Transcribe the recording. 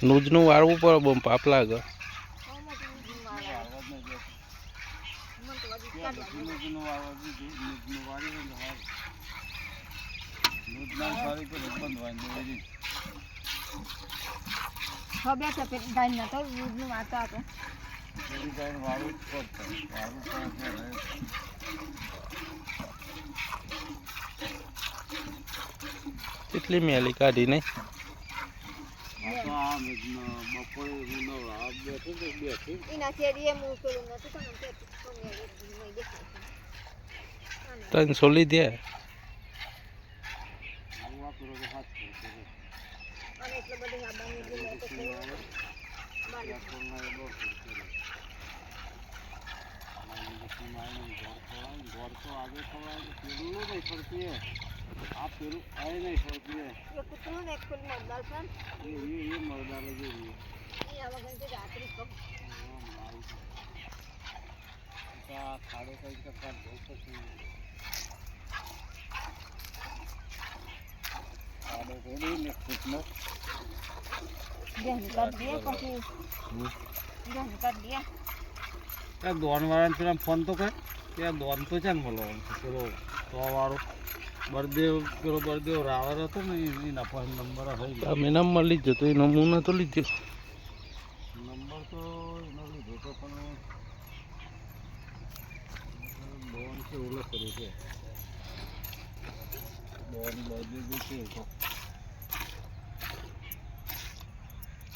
નૂજનું વાળવું પડે બહુ પાપ લાગે. કેટલી મેલી કાઢી નહીં. તને સોલી દે आप पेरू आए नहीं छोड़ती है ये कुत्तों ने खुद मर्दार सन ये मर्दार लगे हुए ये आवाज़ से रात्रि कब का खाड़े का इनका काम बहुत पसंद है खाड़े को नहीं ले कुत्तों जहाँ कर दिया कभी जहाँ कर दिया क्या दोन वाला फिर हम फोन तो कर क्या दोन तो चल बोलो चलो तो वारो બરદેવ પેલો બરદેવ રાવર હતો ને એના પર નંબર હોય તમે નંબર લીધો તો એ નમૂનો તો લીધો નંબર તો એનો લીધો તો પણ બોન કે ઓલો કર્યો છે બોન બરદેવ છે તો